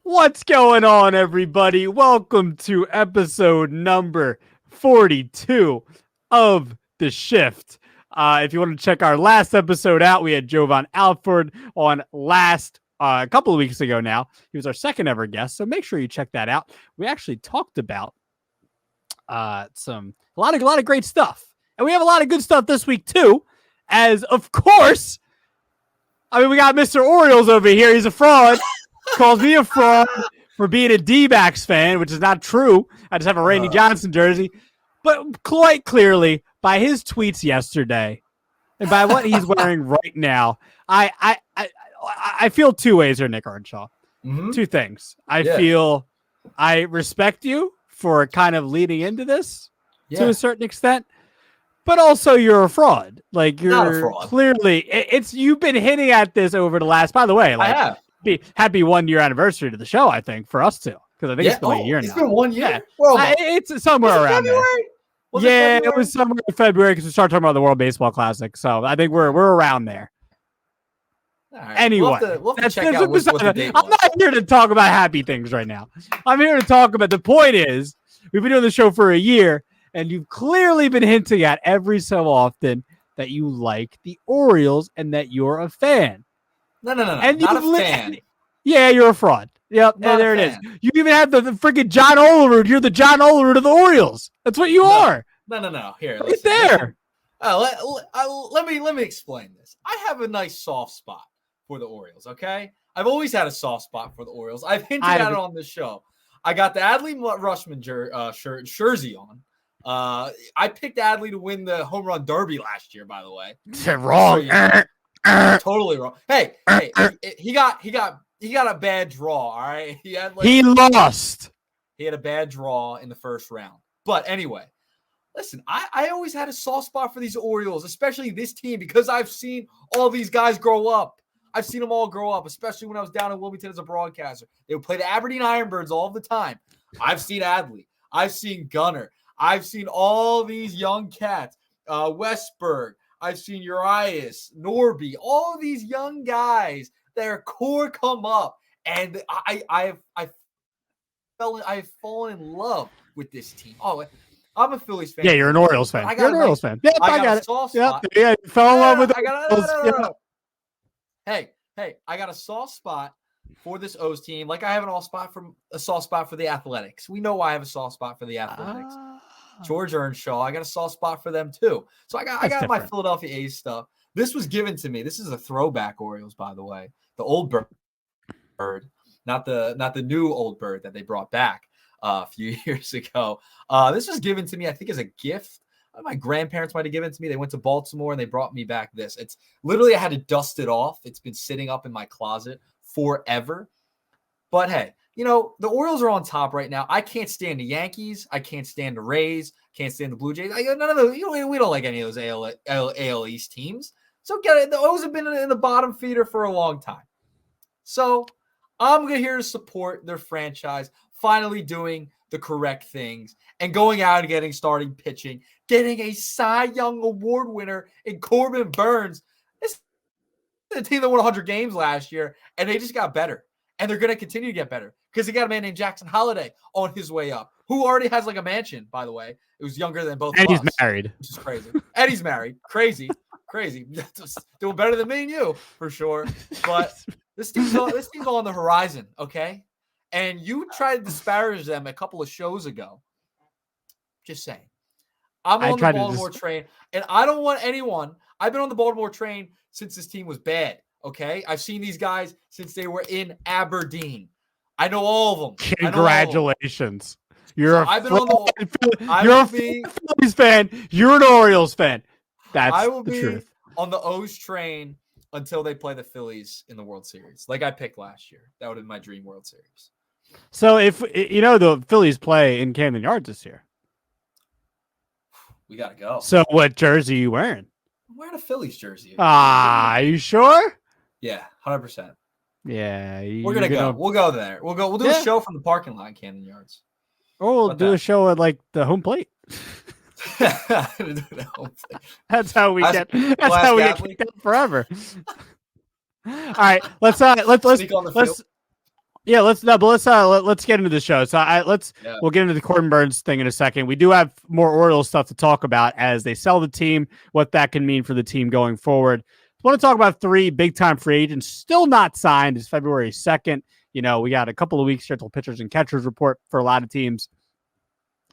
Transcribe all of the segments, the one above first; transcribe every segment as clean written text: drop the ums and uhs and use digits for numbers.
What's going on, everybody? Welcome to episode number 42 of The Shift. If you want to check our last episode out, we had Jovan Alford on a couple of weeks ago now. He was our second ever guest, so make sure you check that out. We actually talked about a lot of great stuff. And we have a lot of good stuff this week too, as of course, we got Mr. Orioles over here. He's a fraud. Calls me a fraud for being a D-backs fan, which is not true. I just have a Randy Johnson jersey. But quite clearly, by his tweets yesterday and by what he's wearing right now, I feel two ways here, Nick Earnshaw. Mm-hmm. Two things. I feel I respect you for kind of leading into this to a certain extent, but also you're a fraud. Like, you're clearly, you've been hitting at this over the last, by the way, like, I have. Happy 1 year anniversary to the show, I think, for us too, because I think it's been a year now. It's been 1 year. Yeah. It's somewhere around there. It was somewhere in February because we started talking about the World Baseball Classic. So I think we're around there. Right. Anyway, we'll have to check out what the date was. I'm not here to talk about happy things right now. I'm here to talk about, the point is, we've been doing the show for a year, and you've clearly been hinting at every so often that you like the Orioles and that you're a fan. No. And not a fan. Yeah, you're a fraud. Yep, and there it is. You even have the freaking John Olerud. You're the John Olerud of the Orioles. That's what you are. No. Here, right there. Let me explain this. I have a nice soft spot for the Orioles. Okay, I've always had a soft spot for the Orioles. I've hinted at it on this show. I got the Adley Rushman jersey on. I picked Adley to win the home run derby last year. By the way, wrong. Totally wrong. Hey, he got a bad draw. All right, he lost. He had a bad draw in the first round. But anyway, listen, I always had a soft spot for these Orioles, especially this team, because I've seen all these guys grow up. I've seen them all grow up, especially when I was down in Wilmington as a broadcaster. They would play the Aberdeen Ironbirds all the time. I've seen Adley. I've seen Gunnar. I've seen all these young cats. Westberg. I've seen Urias, Norby, all of these young guys, their core come up, and I've fallen in love with this team. Oh, I'm a Phillies fan. Yeah, you're an Orioles fan. You're an Orioles fan. Yep, I got it. Yeah, you fell in love with the Orioles. Hey, I got a soft spot for this O's team, like I have a soft spot for the Athletics. We know why I have a soft spot for the Athletics. George Earnshaw, I got a soft spot for them too. So I got my Philadelphia A's stuff. This was given to me. This is a throwback Orioles, by the way. The old bird, not the new old bird that they brought back a few years ago. This was given to me, I think, as a gift. My grandparents might have given it to me. They went to Baltimore and they brought me back this. It's literally, I had to dust it off. It's been sitting up in my closet forever. But hey, the Orioles are on top right now. I can't stand the Yankees. I can't stand the Rays. Can't stand the Blue Jays. None of those. We don't like any of those AL East teams. So get it. The O's have been in the bottom feeder for a long time. So I'm here to support their franchise finally doing the correct things and going out and getting starting pitching, getting a Cy Young Award winner in Corbin Burnes. This is a team that won 100 games last year, and they just got better. And they're going to continue to get better because they got a man named Jackson Holliday on his way up, who already has like a mansion, by the way. It was younger than both of us. And he's married. Which is crazy. And he's married. Crazy. Doing better than me and you, for sure. But this team's on the horizon, okay? And you tried to disparage them a couple of shows ago. Just saying. I'm on the Baltimore train, and I don't want anyone. I've been on the Baltimore train since this team was bad. Okay, I've seen these guys since they were in Aberdeen. I know all of them. Congratulations! You're a Phillies fan. You're an Orioles fan. That's I will the be truth. On the O's train until they play the Phillies in the World Series, like I picked last year. That would have been my dream World Series. So if the Phillies play in Camden Yards this year, we gotta go. So what jersey are you wearing? I'm wearing a Phillies jersey. Are you sure? Yeah, 100%. Yeah, we're gonna go. We'll go there. We'll do a show from the parking lot in Camden Yards. Or we'll do a show at like the home plate. That's how we get kicked out forever. All right, let's Yeah, let's get into the show. So we'll get into the Corbin Burnes thing in a second. We do have more Orioles stuff to talk about as they sell the team, what that can mean for the team going forward. I want to talk about 3 big time free agents still not signed. It's February 2nd. You know, we got a couple of weeks here till pitchers and catchers report for a lot of teams.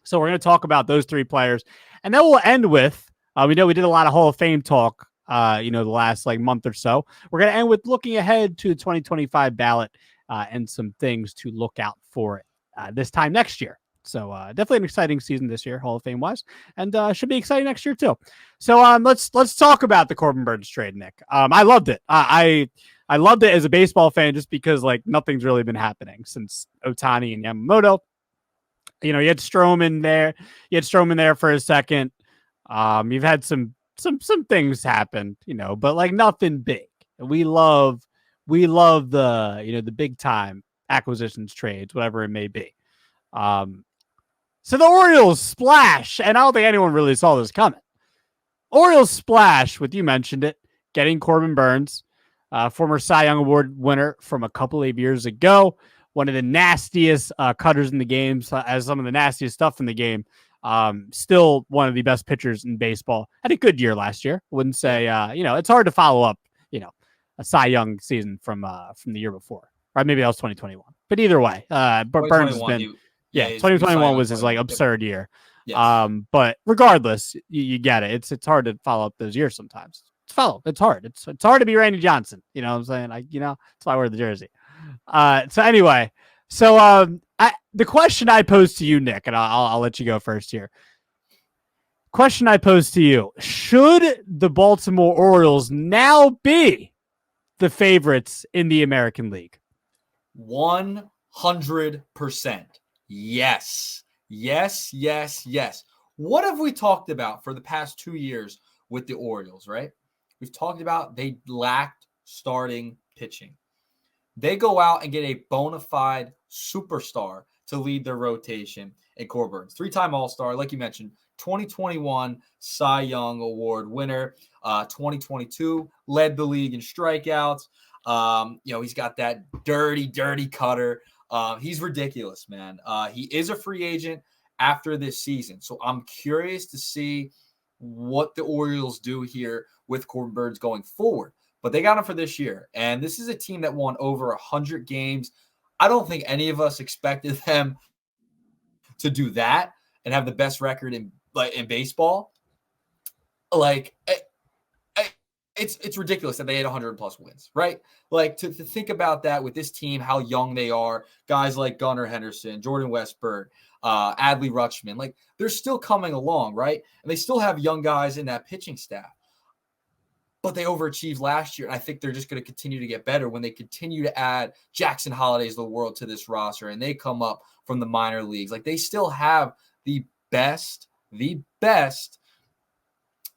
So we're going to talk about those 3 players, and then we'll end with we know we did a lot of Hall of Fame talk. The last month or so. We're going to end with looking ahead to the 2025 ballot. And some things to look out for this time next year. So definitely an exciting season this year, Hall of Fame wise, and should be exciting next year too. So let's talk about the Corbin Burnes trade, Nick. I loved it. I loved it as a baseball fan just because nothing's really been happening since Ohtani and Yamamoto. You had Stroman there. You had Stroman there for a second. You've had some things happen, but nothing big. We love the big time acquisitions, trades, whatever it may be. So the Orioles splash, and I don't think anyone really saw this coming. Orioles splash with, you mentioned it, getting Corbin Burnes, former Cy Young Award winner from a couple of years ago, one of the nastiest cutters in the game, as some of the nastiest stuff in the game. Still one of the best pitchers in baseball. Had a good year last year. Wouldn't say, it's hard to follow up, a Cy Young season from the year before, or maybe that was 2021. But either way, Burnes has been, 2021 was his absurd year. Yes. But regardless, you get it. It's hard to follow up those years sometimes. It's hard. It's hard to be Randy Johnson. You know what I'm saying? That's why I wear the jersey. So anyway, the question I pose to you, Nick, and I'll let you go first here. Question I pose to you: should the Baltimore Orioles now be the favorites in the American League? 100%. Yes. Yes, yes, yes. What have we talked about for the past 2 years with the Orioles, right? We've talked about they lacked starting pitching. They go out and get a bona fide superstar to lead their rotation in Corbin Burnes. 3-time All-Star, like you mentioned, 2021 Cy Young Award winner. 2022 led the league in strikeouts. He's got that dirty cutter. He's ridiculous, man. He is a free agent after this season. So I'm curious to see what the Orioles do here with Corbin Burnes going forward. But they got him for this year. And this is a team that won over 100 games. I don't think any of us expected them to do that and have the best record in baseball. It's ridiculous that they had 100 plus wins, right? To think about that with this team, how young they are, guys like Gunnar Henderson, Jordan Westburg, Adley Rutschman, they're still coming along, right? And they still have young guys in that pitching staff. But they overachieved last year, and I think they're just going to continue to get better when they continue to add Jackson Holiday's the world to this roster, and they come up from the minor leagues. They still have the best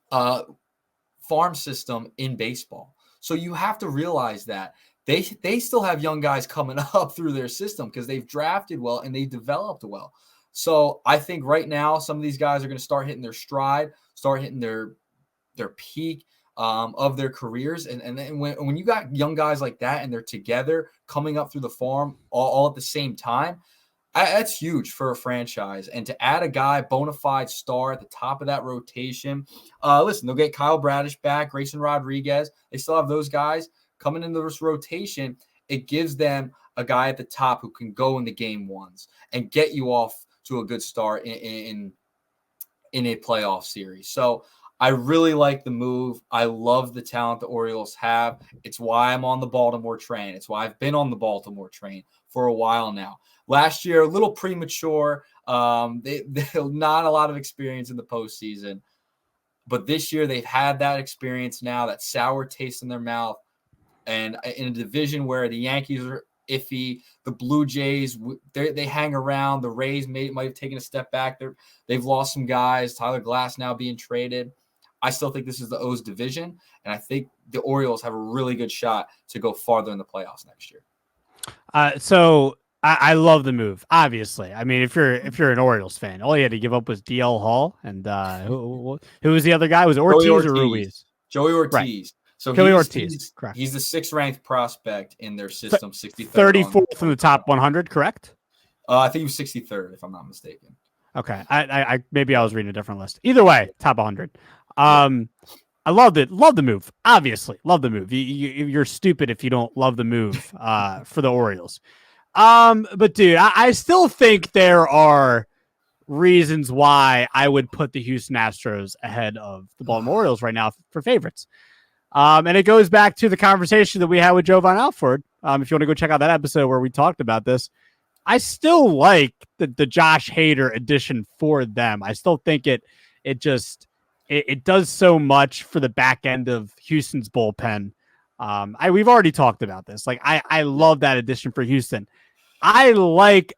farm system in baseball. So you have to realize that they still have young guys coming up through their system because they've drafted well and they developed well. So I think right now some of these guys are going to start hitting their stride, start hitting their peak of their careers. And then when you got young guys like that and they're together coming up through the farm all at the same time, that's huge for a franchise. And to add a guy, bona fide star at the top of that rotation, listen, they'll get Kyle Bradish back, Grayson Rodriguez. They still have those guys coming into this rotation. It gives them a guy at the top who can go in the game ones and get you off to a good start in a playoff series. So I really like the move. I love the talent the Orioles have. It's why I'm on the Baltimore train. It's why I've been on the Baltimore train for a while now. Last year, a little premature. They not a lot of experience in the postseason. But this year, they've had that experience now, that sour taste in their mouth. And in a division where the Yankees are iffy, the Blue Jays, they hang around. The Rays might have taken a step back. They've lost some guys. Tyler Glass now being traded. I still think this is the O's division, and I think the Orioles have a really good shot to go farther in the playoffs next year. So I love the move. Obviously, I mean, if you're an Orioles fan, all you had to give up was DL Hall, and who was the other guy? Was it Ortiz or Ruiz? Joey Ortiz. Right. So Joey Ortiz, correct. He's the 6th-ranked prospect in their system, 63rd. 34th in the top 100, correct? I think he was 63rd, if I'm not mistaken. Okay, I maybe I was reading a different list. Either way, top 100. I loved it. Love the move. Obviously, love the move. You're stupid if you don't love the move for the Orioles. But dude, I still think there are reasons why I would put the Houston Astros ahead of the Baltimore Orioles right now for favorites. And it goes back to the conversation that we had with Jovan Alford. If you want to go check out that episode where we talked about this, I still like the Josh Hader addition for them. I still think it does so much for the back end of Houston's bullpen. We've already talked about this. Like I love that addition for Houston. I like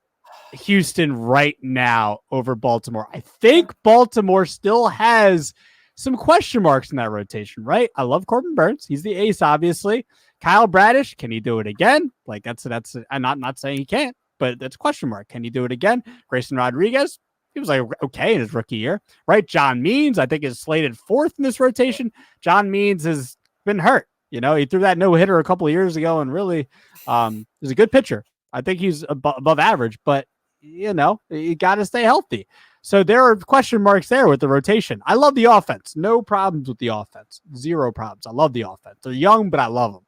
Houston right now over Baltimore. I think Baltimore still has some question marks in that rotation, right? I love Corbin Burnes. He's the ace, obviously. Kyle Bradish, can he do it again? Like that's I'm not saying he can't, but that's a question mark. Can he do it again? Grayson Rodriguez, he was like okay in his rookie year, right? John Means, I think, is slated 4th in this rotation. John Means has been hurt. You know, he threw that no-hitter a couple of years ago and really is a good pitcher. I think he's above average, but, you know, you got to stay healthy. So there are question marks there with the rotation. I love the offense. No problems with the offense. Zero problems. I love the offense. They're young, but I love them.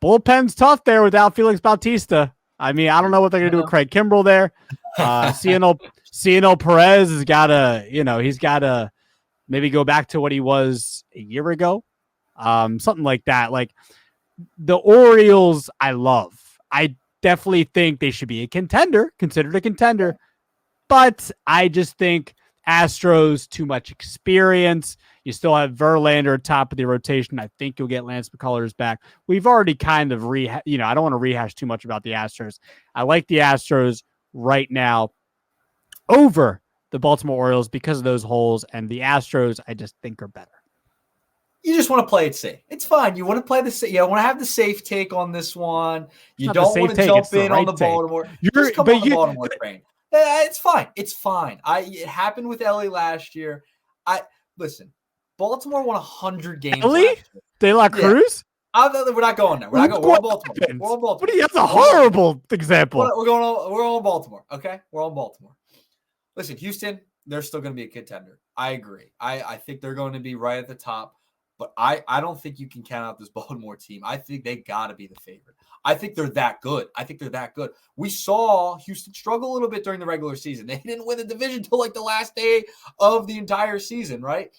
Bullpen's tough there without Felix Bautista. I mean, I don't know what they're going to do with Craig Kimbrell there. Cianel Perez has got to, you know, he's got to maybe go back to what he was a year ago. Something like that. Like the Orioles, I love. I definitely think they should be considered a contender. But I just think Astros, too much experience. You still have Verlander top of the rotation. I think you'll get Lance McCullers back. We've already kind of I don't want to rehash too much about the Astros. I like the Astros right now over the Baltimore Orioles because of those holes, and the Astros I just think are better. You just want to play it safe. It's fine. You want to play the want to have the safe take on this one. You don't want to jump in on the Baltimore. Just come on the Baltimore train. It's fine. It's fine. It happened with Ellie last year. Listen. Baltimore won 100 games. Ellie? De La Cruz? Yeah. We're not going there. We're not going. We're on Baltimore. We're on Baltimore. That's a horrible example. We're on Baltimore. Okay, we're on Baltimore. Listen, Houston, they're still going to be a contender. I agree. I think they're going to be right at the top. But I don't think you can count out this Baltimore team. I think they got to be the favorite. I think they're that good. We saw Houston struggle a little bit during the regular season. They didn't win the division until like the last day of the entire season, right?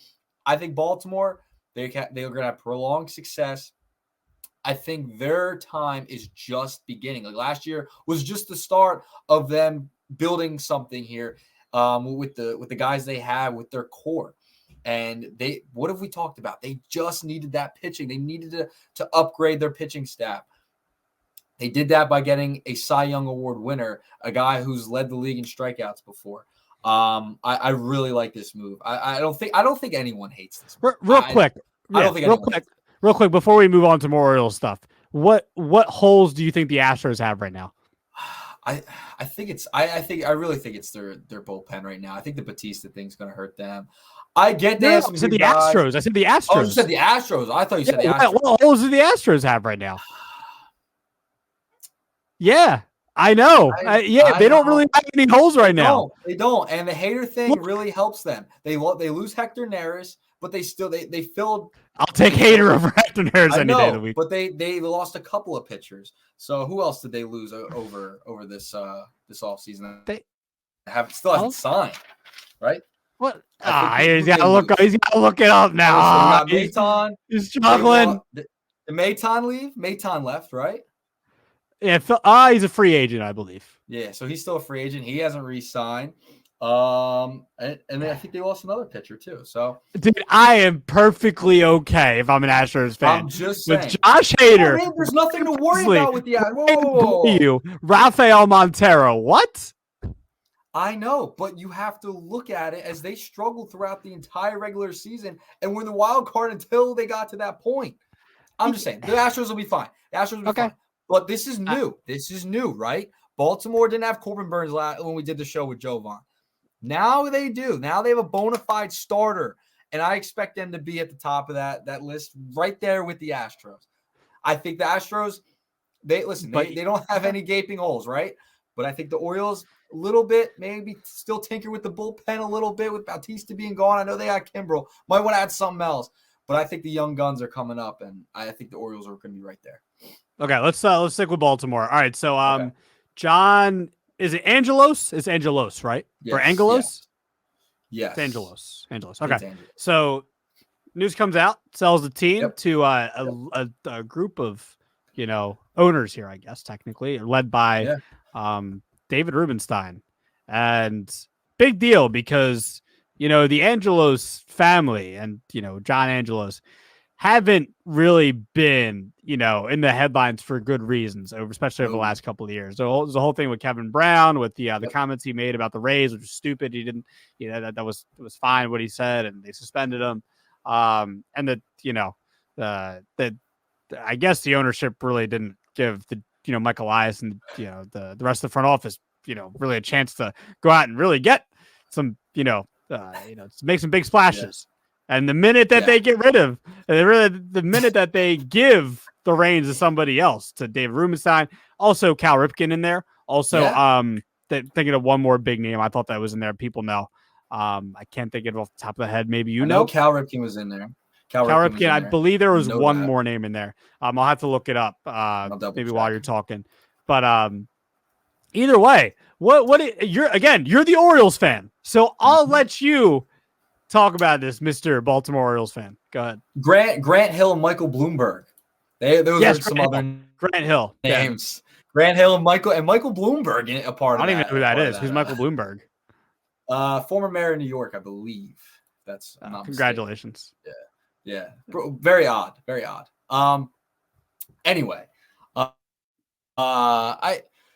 I think Baltimore, they're going to have prolonged success. I think their time is just beginning. Like last year was just the start of them building something here with the guys they have with their core. And what have we talked about? They just needed that pitching. They needed to upgrade their pitching staff. They did that by getting a Cy Young Award winner, a guy who's led the league in strikeouts before. I really like this move. I don't think anyone hates this move. Real quick before we move on to more Orioles stuff. What holes do you think the Astros have right now? I really think it's their bullpen right now. I think the Bautista thing's going to hurt them. I get that. I said the Astros. Oh, you said the Astros. I thought you said the Astros. What holes do the Astros have right now? Yeah, I know. They don't really have any holes right now. They don't. And the Hader thing really helps them. They lose Hector Neris, but they filled. I'll take Hader over Hector Neris any day of the week. But they lost a couple of pitchers. So who else did they lose over this offseason? They haven't signed, right? What? He's got to look it up now. Maton. He's struggling. Did Maton leave? Maton left, right? Yeah, he's a free agent, I believe. Yeah, so he's still a free agent. He hasn't re-signed. And then I think they lost another pitcher too. So, dude, I am perfectly okay if I'm an Astros fan. I'm just saying. With Josh Hader, there's nothing to worry about with the Astros. Rafael Montero, what? I know, but you have to look at it as they struggled throughout the entire regular season and were the wild card until they got to that point. I'm just saying the Astros will be fine. The Astros will be fine. But this is new. This is new, right? Baltimore didn't have Corbin Burnes when we did the show with Jovan. Now they do. Now they have a bona fide starter. and I expect them to be at the top of that list, right there with the Astros. I think the Astros, they don't have any gaping holes, right? But I think the Orioles a little bit, maybe still tinker with the bullpen a little bit with Bautista being gone. I know they got Kimbrel. Might want to add something else. But I think the young guns are coming up, and I think the Orioles are going to be right there. Okay, let's stick with Baltimore. All right, so John, is it Angelos? It's Angelos, right? Yes, or Angelos? Yes. It's Angelos. Okay. Angelos. So news comes out, sells the team to a group of, owners here, I guess, technically, led by David Rubenstein. And big deal because, the Angelos family and, John Angelos haven't really been, in the headlines for good reasons, especially over the last couple of years. So the whole thing with Kevin Brown, with the comments he made about the Rays, which was stupid. He didn't, that was fine what he said, and they suspended him. And that, that I guess the ownership really didn't give the, Mike Elias and, the rest of the front office, really a chance to go out and really get some, make some big splashes. And the minute that they get rid of, the minute that they give the reins to somebody else, to David Rubenstein, also Cal Ripken in there. Also, thinking of one more big name, I thought that was in there. People know. I can't think of it off the top of the head. Maybe I know Cal Ripken was in there. Cal Ripken, I believe there was one more name in there. I'll have to look it up maybe while you're talking. But either way, you're the Orioles fan, so I'll let you talk about this, Mr. Baltimore Orioles fan. Go ahead. Grant Hill and Michael Bloomberg. Those are some other Grant Hill names. Yeah. Grant Hill and Michael Bloomberg a part of that. I don't even know who that is. Who's Michael Bloomberg? Former mayor of New York, I believe. That's congratulations. Mistaken. Yeah. Very odd. Very odd. Anyway,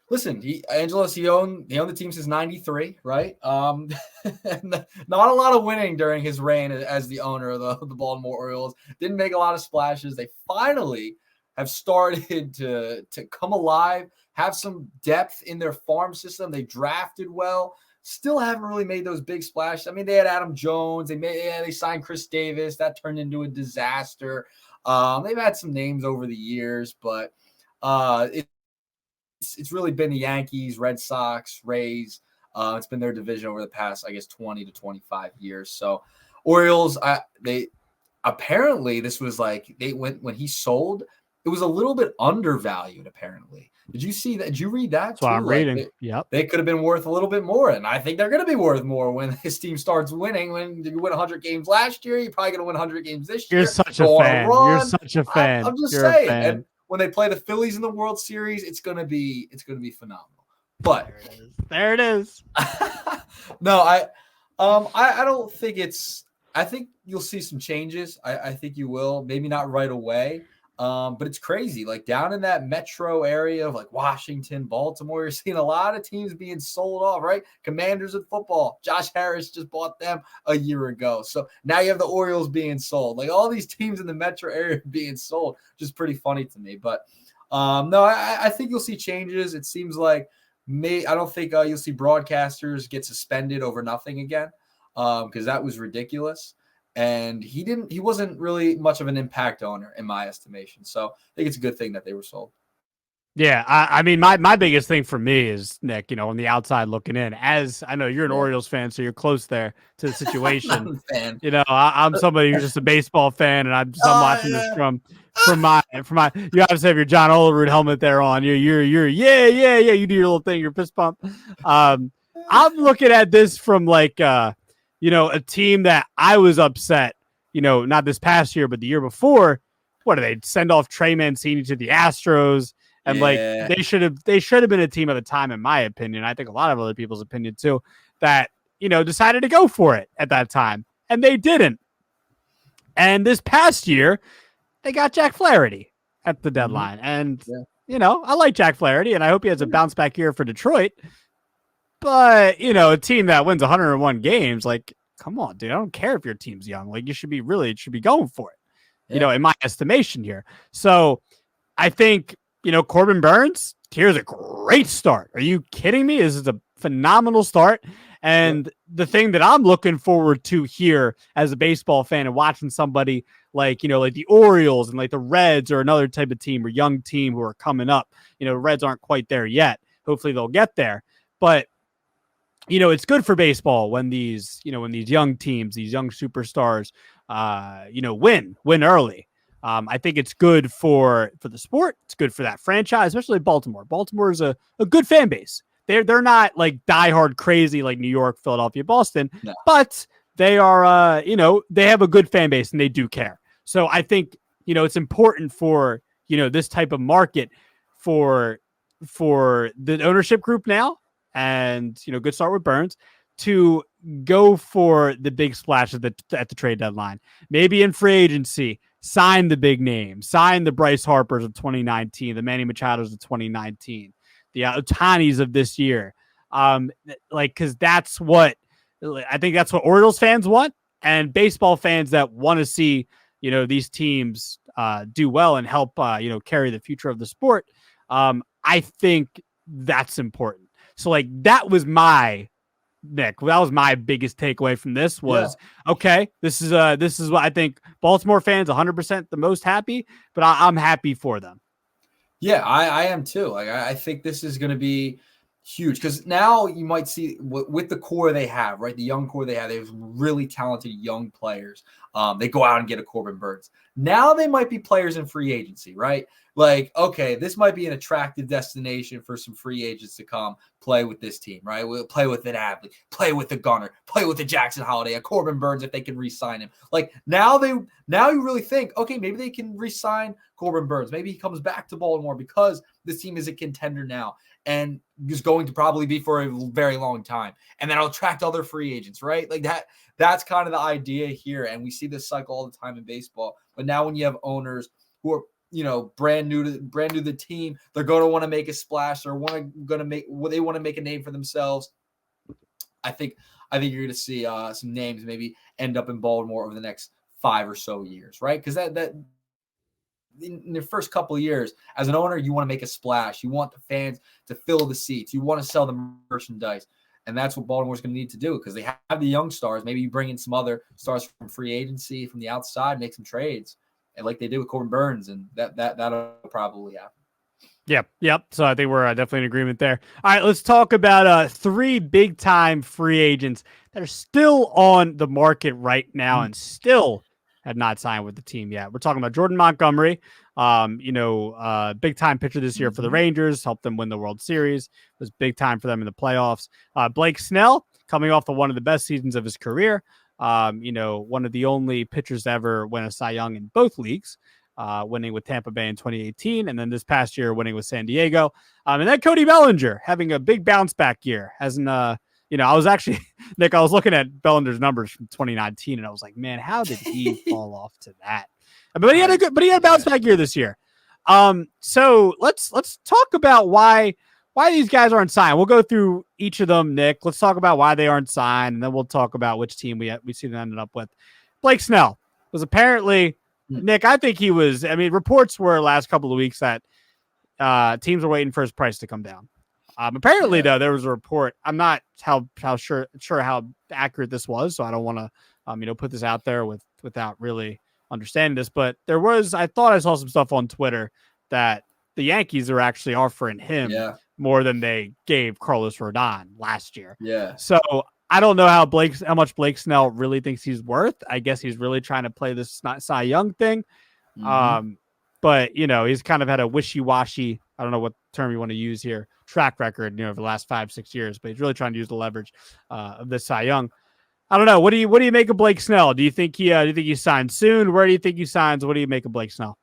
Listen, Angelos, he owned the team since '93, right? Not a lot of winning during his reign as the owner of the Baltimore Orioles. Didn't make a lot of splashes. They finally have started to come alive, have some depth in their farm system. They drafted well. Still haven't really made those big splashes. I mean, they had Adam Jones. They signed Chris Davis. That turned into a disaster. They've had some names over the years, but it's really been the Yankees, Red Sox, Rays. It's been their division over the past, I guess, 20 to 25 years. So Orioles, they apparently this was like when he sold, it was a little bit undervalued, apparently. Did you see that? Did you read that? So I'm reading. They could have been worth a little bit more. And I think they're going to be worth more when this team starts winning. When you win 100 games last year, you're probably going to win 100 games this year. You're such a fan. You're such a fan. I'm just saying. And when they play the Phillies in the World Series, it's going to be phenomenal. But there it is. No, I don't think I think you'll see some changes. I think you will. Maybe not right away. But it's crazy. Like down in that metro area of like Washington, Baltimore, you're seeing a lot of teams being sold off, right? Commanders in football. Josh Harris just bought them a year ago. So now you have the Orioles being sold. Like all these teams in the metro area being sold, which is pretty funny to me. But no, I think you'll see changes. It seems like I don't think you'll see broadcasters get suspended over nothing again, because that was ridiculous. And he wasn't really much of an impact owner in my estimation. So I think it's a good thing that they were sold. Yeah. I mean, my biggest thing for me is, Nick, on the outside looking in, as I know you're an Orioles fan, so you're close there to the situation. I'm somebody who's just a baseball fan, and I'm watching this from my, you obviously have your John Olerud helmet there on. You're yeah. You do your little thing, your fist pump. I'm looking at this from like, a team that I was upset, not this past year, but the year before. What did they send off Trey Mancini to the Astros? And they should have been a team at the time, in my opinion. I think a lot of other people's opinion too, that, decided to go for it at that time. And they didn't. And this past year, they got Jack Flaherty at the deadline. And, I like Jack Flaherty, and I hope he has a bounce back year for Detroit. But, a team that wins 101 games, like, come on, dude. I don't care if your team's young. Like, you should be going for it, in my estimation here. So I think, Corbin Burnes, here's a great start. Are you kidding me? This is a phenomenal start. And the thing that I'm looking forward to here as a baseball fan and watching somebody like, like the Orioles and like the Reds or another type of team or young team who are coming up, the Reds aren't quite there yet. Hopefully they'll get there. But it's good for baseball when these young teams, these young superstars, win early. I think it's good for the sport. It's good for that franchise, especially Baltimore. Baltimore is a good fan base. They're not like diehard crazy like New York, Philadelphia, Boston, but they are, they have a good fan base and they do care. So I think, it's important for, this type of market for the ownership group now. And, good start with Burnes to go for the big splash at the trade deadline, maybe in free agency, sign the big name, sign the Bryce Harpers of 2019, the Manny Machados of 2019, the Otanis of this year. Cause that's what I think that's what Orioles fans want, and baseball fans that want to see, these teams do well and help, carry the future of the sport. I think that's important. So that was my Nick. That was my biggest takeaway from this was okay. This is what I think Baltimore fans 100% the most happy, but I'm happy for them. Yeah, I am too. Like I think this is going to be huge because now you might see with the core they have, right? The young core they have really talented young players. They go out and get a Corbin Burnes. Now they might be players in free agency, right? Like, okay, this might be an attractive destination for some free agents to come play with this team, right? We'll play with an Adley, play with the Gunner, play with the Jackson Holiday, a Corbin Burnes if they can re-sign him. Like now you really think, okay, maybe they can re-sign Corbin Burnes. Maybe he comes back to Baltimore because this team is a contender now and is going to probably be for a very long time. And then I'll attract other free agents, right? Like that's kind of the idea here. And we see this cycle all the time in baseball. But now when you have owners who are, brand new to the team, they're going to want to make a splash. They want to make a name for themselves. I think you're going to see some names maybe end up in Baltimore over the next 5 or so years, right? Because that in the first couple of years, as an owner, you want to make a splash. You want the fans to fill the seats. You want to sell the merchandise. And that's what Baltimore's going to need to do because they have the young stars. Maybe you bring in some other stars from free agency, from the outside, make some trades. And like they did with Corbin Burnes, and that'll probably happen. Yep. So I think we're definitely in agreement there. All right, let's talk about 3 big-time free agents that are still on the market right now and still have not signed with the team yet. We're talking about Jordan Montgomery, big-time pitcher this year for the Rangers, helped them win the World Series. It was big time for them in the playoffs. Blake Snell, coming off of one of the best seasons of his career. One of the only pitchers to ever win a Cy Young in both leagues, winning with Tampa Bay in 2018, and then this past year winning with San Diego. And then Cody Bellinger having a big bounce back year. Hasn't, I was actually, Nick, I was looking at Bellinger's numbers from 2019, and I was like, man, how did he fall off to that? But he had a bounce back year this year. So let's talk about why these guys aren't signed. We'll go through each of them, Nick. Let's talk about why they aren't signed, and then we'll talk about which team we see them ended up with. Blake Snell was apparently, Nick, I think he was, reports were last couple of weeks that teams were waiting for his price to come down. Apparently, though, there was a report. I'm not how sure how accurate this was, so I don't want to, put this out there without really understanding this. But I thought I saw some stuff on Twitter that the Yankees are actually offering him more than they gave Carlos Rodon last year. Yeah. So I don't know how much Blake Snell really thinks he's worth. I guess he's really trying to play this Cy Young thing. But he's kind of had a wishy-washy, I don't know what term you want to use here, track record, over the last 5-6 years, but he's really trying to use the leverage of this Cy Young. I don't know. What do you make of Blake Snell? Do you think he signs soon? Where do you think he signs? What do you make of Blake Snell?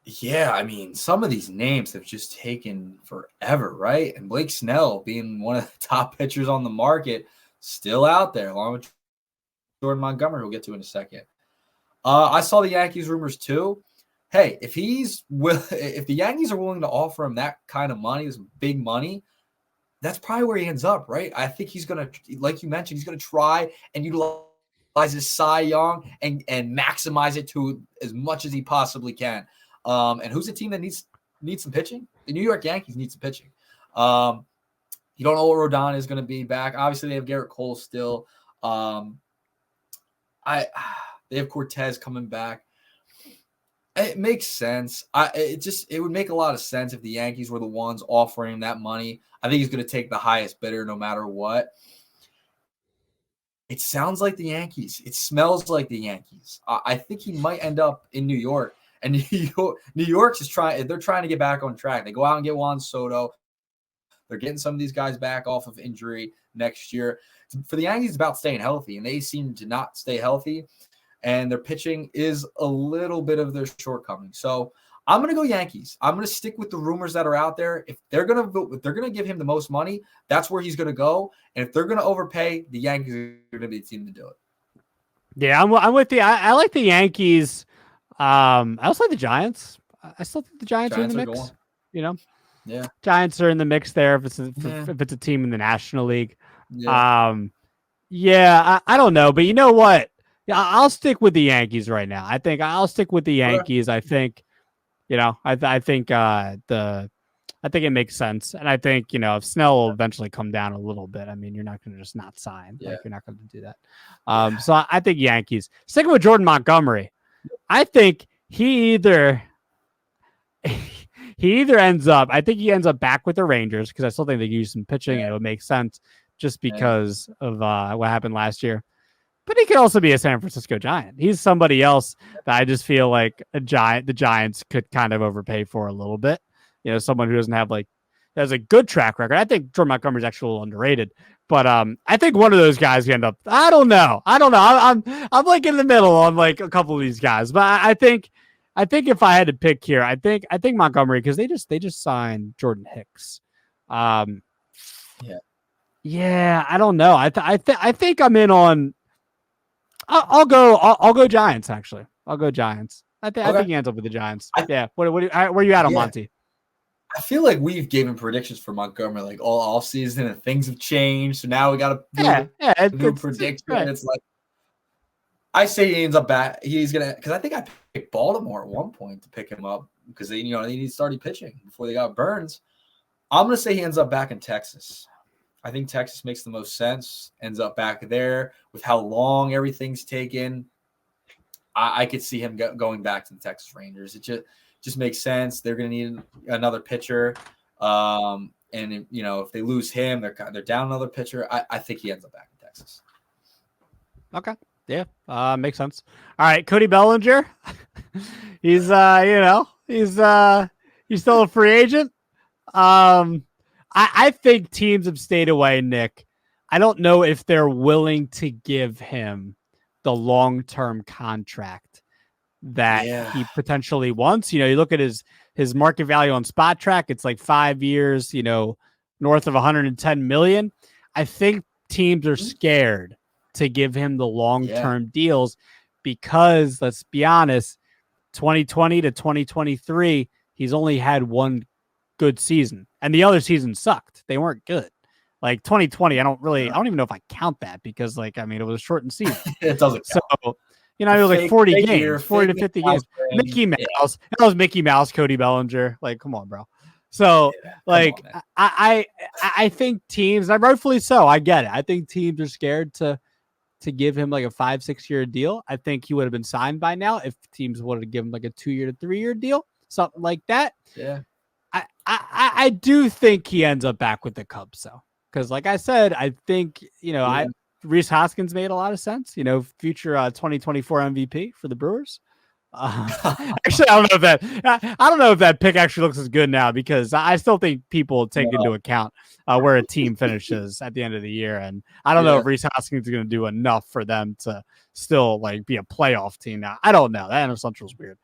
Yeah, some of these names have just taken forever, right? And Blake Snell being one of the top pitchers on the market, still out there, along with Jordan Montgomery, we'll get to in a second. I saw the Yankees rumors too. Hey, if the Yankees are willing to offer him that kind of money, this big money, that's probably where he ends up, right? I think he's going to, like you mentioned, he's going to try and utilize his Cy Young and maximize it to as much as he possibly can. And who's a team that needs some pitching? The New York Yankees need some pitching. You don't know what Rodon is going to be back. Obviously, they have Garrett Cole still. They have Cortez coming back. It makes sense. It would make a lot of sense if the Yankees were the ones offering him that money. I think he's going to take the highest bidder no matter what. It sounds like the Yankees. It smells like the Yankees. I think he might end up in New York. And New York's they're trying to get back on track. They go out and get Juan Soto. They're getting some of these guys back off of injury next year. For the Yankees, it's about staying healthy, and they seem to not stay healthy. And their pitching is a little bit of their shortcoming. So I'm going to go Yankees. I'm going to stick with the rumors that are out there. If they're going to give him the most money, that's where he's going to go. And if they're going to overpay, the Yankees are going to be the team to do it. Yeah, I'm with you. I like the Yankees. I also like the Giants. I still think the Giants are in the mix. Going. You know, yeah, Giants are in the mix there if it's a team in the National League. Yeah, I don't know, but you know what? Yeah, I'll stick with the Yankees right now. I think I'll stick with the Yankees. I think, I think it makes sense, and I think if Snell will eventually come down a little bit. I mean, you're not going to just not sign. Yeah. Like you're not going to do that. So I think Yankees. Sticking with Jordan Montgomery, I think he either ends up. I think he ends up back with the Rangers because I still think they use some pitching, and it would make sense just because of what happened last year. But he could also be a San Francisco Giant. He's somebody else that I just feel like the Giants could kind of overpay for a little bit. Someone who doesn't have has a good track record. I think Jordan Montgomery's actually a little underrated. But I think one of those guys end up. I don't know. I'm like in the middle on like a couple of these guys. But I think if I had to pick here, I think Montgomery because they just signed Jordan Hicks. Yeah, I don't know. I think I'm in on. I'll go Giants. Actually, I'll go Giants. I think he ends up with the Giants. Where are you at on Monty? I feel like we've given predictions for Montgomery like all off season, and things have changed. So now we got to do a new prediction. Right. It's like I say he ends up back. He's gonna because I think I picked Baltimore at one point to pick him up because they need starting pitching before they got Burnes. I'm gonna say he ends up back in Texas. I think Texas makes the most sense. Ends up back there with how long everything's taken. I could see him going back to the Texas Rangers. It just makes sense. They're going to need another pitcher, and if they lose him, they're down another pitcher. I think he ends up back in Texas. Okay, yeah, makes sense. All right, Cody Bellinger. He's he's still a free agent. I think teams have stayed away, Nick. I don't know if they're willing to give him the long-term contract that he potentially wants. You look at his market value on Spot Track. It's like 5 years, north of 110 million. I think teams are scared to give him the long-term deals because, let's be honest, 2020 to 2023, he's only had one good season, and the other season sucked. They weren't good. Like 2020, I don't even know if I count that because, it was a shortened season. It doesn't count. So, it was like 40 games, 40 to 50 games. Mickey Mouse. Yeah. That was Mickey Mouse, Cody Bellinger. Like, come on, bro. So, I think teams, and rightfully so, I get it. I think teams are scared to give him like a 5-6 year deal. I think he would have been signed by now if teams wanted to give him like a 2 year to 3 year deal, something like that. Yeah. I do think he ends up back with the Cubs, though. Because, like I said, I think, Rhys Hoskins made a lot of sense. Future 2024 MVP for the Brewers. Actually, I don't know if that pick actually looks as good now because I still think people take into account where a team finishes at the end of the year. And I don't know if Rhys Hoskins is going to do enough for them to still be a playoff team now. I don't know. That NL Central is weird.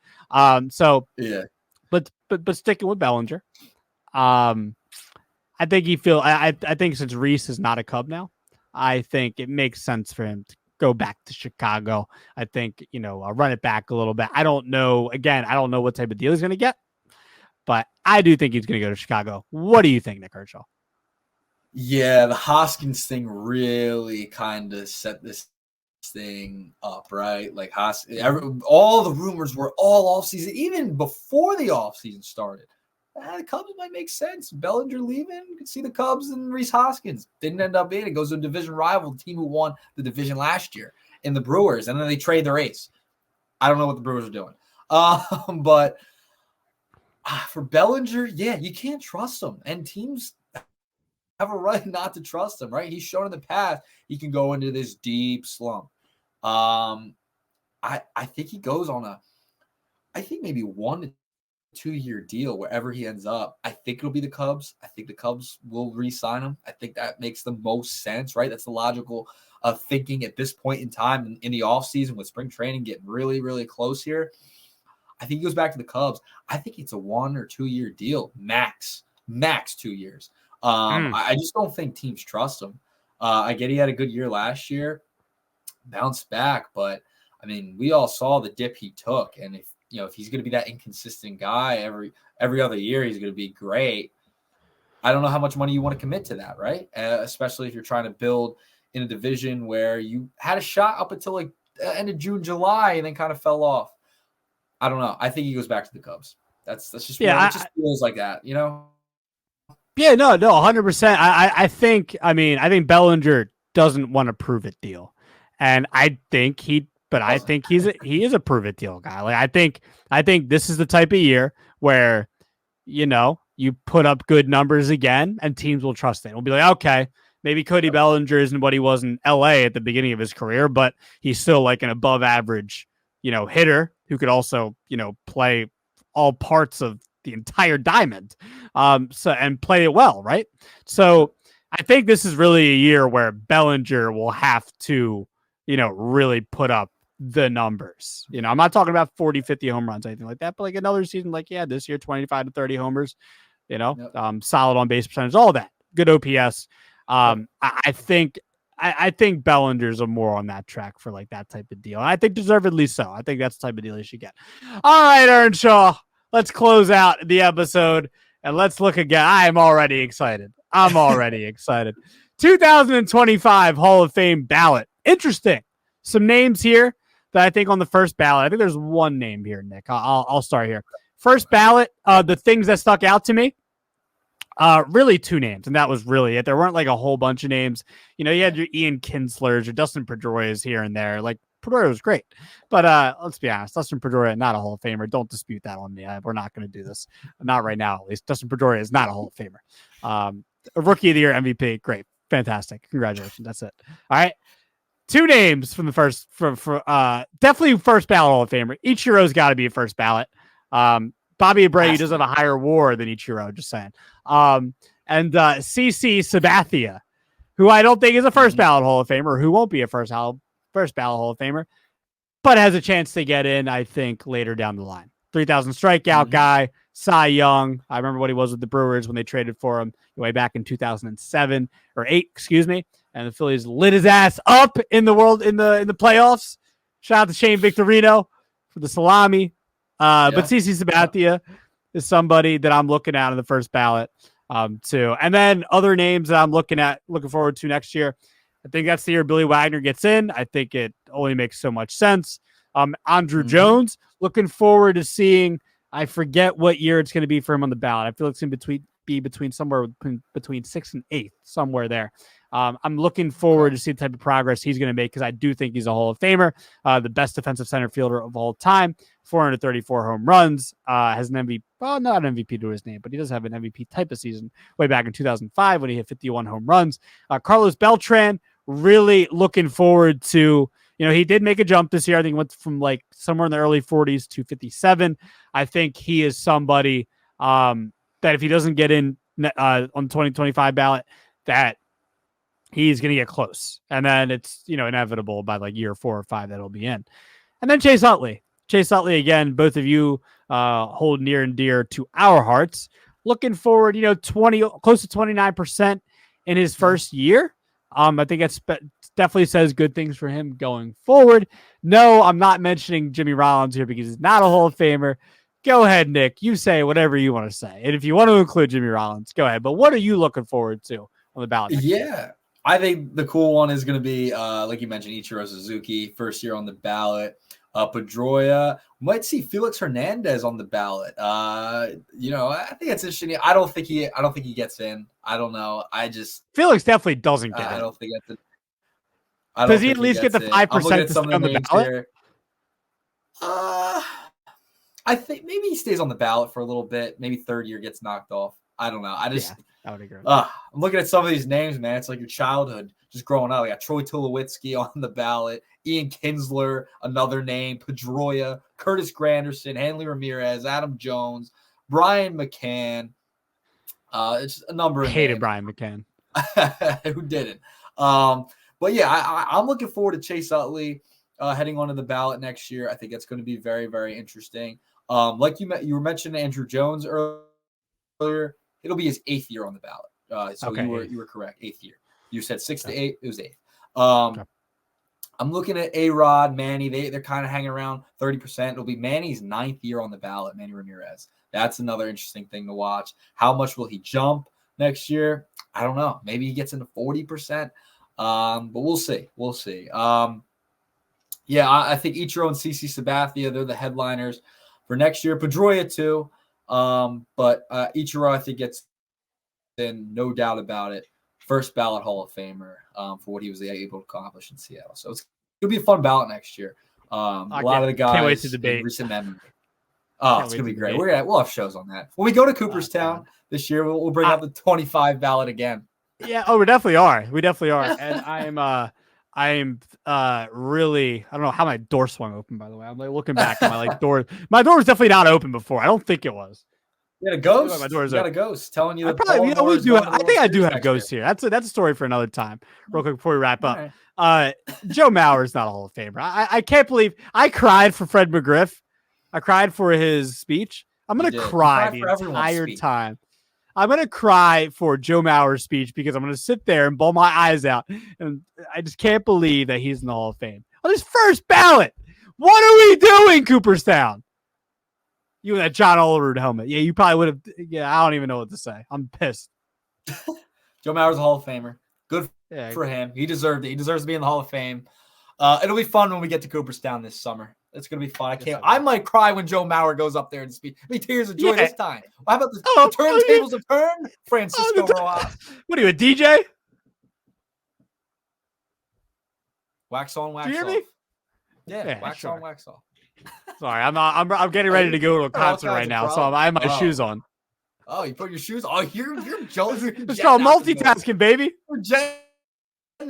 But sticking with Bellinger, I think I think since Rhys is not a Cub now, I think it makes sense for him to go back to Chicago. I think, run it back a little bit. I don't know. Again, I don't know what type of deal he's going to get, but I do think he's going to go to Chicago. What do you think, Nick Kershaw? Yeah, the Hoskins thing really kind of set this thing up, right? Like all the rumors were all offseason, even before the offseason started. The Cubs might make sense. Bellinger leaving, you could see the Cubs and Rhys Hoskins. Didn't end up being. It goes to a division rival, the team who won the division last year in the Brewers, and then they trade their ace. I don't know what the Brewers are doing. But for Bellinger, yeah, you can't trust him. And teams have a right not to trust him, right? He's shown in the past he can go into this deep slump. I think he goes on I think maybe 1 to 2 year deal wherever he ends up. I think it'll be the Cubs. I think the Cubs will re-sign him. I think that makes the most sense, right? That's the logical thinking at this point in time in the offseason with spring training getting really, really close here. I think he goes back to the Cubs. I think it's a 1 or 2 year deal, max 2 years. I just don't think teams trust him. I get he had a good year last year, bounced back, but I mean, we all saw the dip he took, and if he's going to be that inconsistent guy every other year, he's going to be great. I don't know how much money you want to commit to that, right? Especially if you're trying to build in a division where you had a shot up until like end of June, July, and then kind of fell off. I don't know. I think he goes back to the Cubs. That's just it just feels like that, Yeah, no, 100%. I think Bellinger doesn't want a prove it deal, and I think he is a prove it deal guy. Like I think this is the type of year where you put up good numbers again, and teams will trust it. We'll be like, okay, maybe Cody Bellinger isn't what he was in LA at the beginning of his career, but he's still like an above average, hitter who could also, play all parts of the entire diamond. And play it well, right? So I think this is really a year where Bellinger will have to, really put up the numbers. I'm not talking about 40, 50 home runs, anything like that, but like another season, like, this year, 25 to 30 homers, solid on base percentage, all that good OPS. I think Bellinger's a more on that track for like that type of deal. And I think deservedly so. I think that's the type of deal he should get. All right, Earnshaw, let's close out the episode and let's look again. I am already excited. 2025 Hall of Fame ballot. Interesting. Some names here that I think on the first ballot. I think there's one name here, Nick. I'll start here. First ballot, the things that stuck out to me. Really two names, and that was really it. There weren't like a whole bunch of names. You had your Ian Kinslers, your Dustin Pedroias here and there. Like Pedroia was great, but let's be honest, Dustin Pedroia not a Hall of Famer. Don't dispute that on me. We're not going to do this, not right now at least. Dustin Pedroia is not a Hall of Famer. A Rookie of the Year MVP, great, fantastic, congratulations. That's it. All right, two names from the first for definitely first ballot Hall of Famer. Ichiro's got to be a first ballot. Bobby Abreu does have a higher WAR than Ichiro, just saying. And CC Sabathia, who I don't think is a first ballot Hall of Famer, who won't be a first ballot Hall of Famer, but has a chance to get in, I think, later down the line. 3,000 strikeout guy, Cy Young. I remember what he was with the Brewers when they traded for him way back in 2007 or 8, excuse me. And the Phillies lit his ass up in the playoffs. Shout out to Shane Victorino for the salami. But CC Sabathia is somebody that I'm looking at in the first ballot too. And then other names that I'm looking forward to next year. I think that's the year Billy Wagner gets in. I think it only makes so much sense. Andrew Jones, looking forward to seeing. I forget what year it's going to be for him on the ballot. I feel it's going to be between somewhere between 6th and 8th, somewhere there. I'm looking forward to see the type of progress he's going to make because I do think he's a Hall of Famer, the best defensive center fielder of all time, 434 home runs, has an MVP, well, not an MVP to his name, but he does have an MVP type of season way back in 2005 when he hit 51 home runs. Carlos Beltran, really looking forward to, he did make a jump this year. I think he went from like somewhere in the early 40s to 57. I think he is somebody that if he doesn't get in on the 2025 ballot, that he's going to get close. And then it's, inevitable by like year 4 or 5 that he'll be in. And then Chase Utley. Again, both of you hold near and dear to our hearts. Looking forward, close to 29% in his first year. I think that's definitely says good things for him going forward. No, I'm not mentioning Jimmy Rollins here because he's not a Hall of Famer. Go ahead, Nick. You say whatever you want to say. And if you want to include Jimmy Rollins, go ahead. But what are you looking forward to on the ballot? Yeah, I think the cool one is going to be, like you mentioned, Ichiro Suzuki, first year on the ballot. Pedroia. Might see Felix Hernandez on the ballot. I think that's interesting. I don't think he gets in. I don't know. Felix definitely doesn't get I in. don't think that's Does he at least get the 5% to stay on the ballot? Here. I think maybe he stays on the ballot for a little bit. Maybe third year gets knocked off. I don't know. I would agree. I'm looking at some of these names, man. It's like your childhood just growing up. We got Troy Tulowitzki on the ballot, Ian Kinsler, another name, Pedroia, Curtis Granderson, Hanley Ramirez, Adam Jones, Brian McCann. It's a number of hated names. Brian McCann. Who didn't? But yeah, I'm looking forward to Chase Utley heading onto the ballot next year. I think it's going to be very, very interesting. Like you were mentioning Andrew Jones earlier. It'll be his 8th year on the ballot. So you were correct. 8th year. You said 6 to 8. It was 8th. I'm looking at A-Rod, Manny. They're kind of hanging around 30%. It'll be Manny's 9th year on the ballot, Manny Ramirez. That's another interesting thing to watch. How much will he jump next year? I don't know. Maybe he gets into 40%. But we'll see. We'll see. I think Ichiro and CC Sabathia, they're the headliners for next year. Pedroia too. But Ichiro, I think, gets in, no doubt about it. First ballot Hall of Famer for what he was able to accomplish in Seattle. So it'll be a fun ballot next year. A lot of the guys can't wait to debate. In recent memory. Oh, it's gonna be great. We'll have shows on that. When we go to Cooperstown this year, we'll bring out the 25 ballot again. Yeah. Oh, we definitely are. And I am really, I don't know how my door swung open, by the way. I'm like looking back at my door. My door was definitely not open before. I don't think it was. You got a ghost? My door's got a ghost telling you. We do. I think I do have ghosts here. That's a story for another time. Real quick before we wrap up. Right. Joe Mauer is not a Hall of Famer. I can't believe I cried for Fred McGriff. I cried for his speech. I'm gonna cry the entire time. I'm going to cry for Joe Mauer's speech because I'm going to sit there and bawl my eyes out. And I just can't believe that he's in the Hall of Fame. On his first ballot. What are we doing, Cooperstown? You and that John Olerud helmet. Yeah, you probably would have. Yeah, I don't even know what to say. I'm pissed. Joe Mauer's a Hall of Famer. Good for him. He deserved it. He deserves to be in the Hall of Fame. It'll be fun when we get to Cooperstown this summer. It's going to be fun. I might cry when Joe Mauer goes up there and speak. I mean, tears of joy this time. How about the turntables have turned? Francisco Rojas. What are you, a DJ? Wax on, wax off. Do you hear hear me? Yeah, wax on, wax off. Sorry, I'm getting ready to go to a concert right now, so I have my shoes on. Oh, you put your shoes on? Oh, you're jealous. It's called multitasking, baby. We're jetting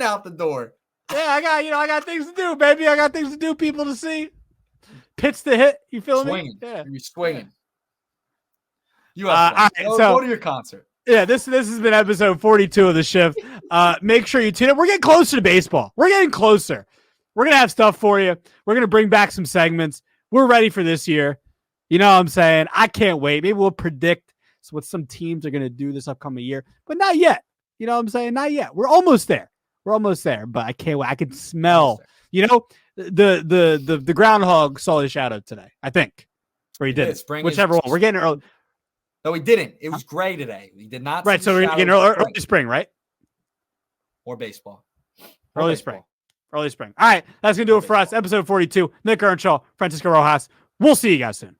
out the door. Yeah, I got things to do, baby. I got things to do, people to see. Pitch to hit. You feel me? Yeah. You're swinging. You have all right, so go to your concert. Yeah, this has been episode 42 of The Shift. Make sure you tune in. We're getting closer to baseball. We're getting closer. We're going to have stuff for you. We're going to bring back some segments. We're ready for this year. You know what I'm saying? I can't wait. Maybe we'll predict what some teams are going to do this upcoming year, but not yet. You know what I'm saying? Not yet. We're almost there. But I can't wait. I can smell, the groundhog saw his shadow today, I think. Or he did. Whichever one. We're getting early. No, he didn't. It was gray today. He did not. Right. So we're getting early spring, right? Or baseball. Early spring. All right. That's going to do it for us. Episode 42. Nick Earnshaw, Francisco Rojas. We'll see you guys soon.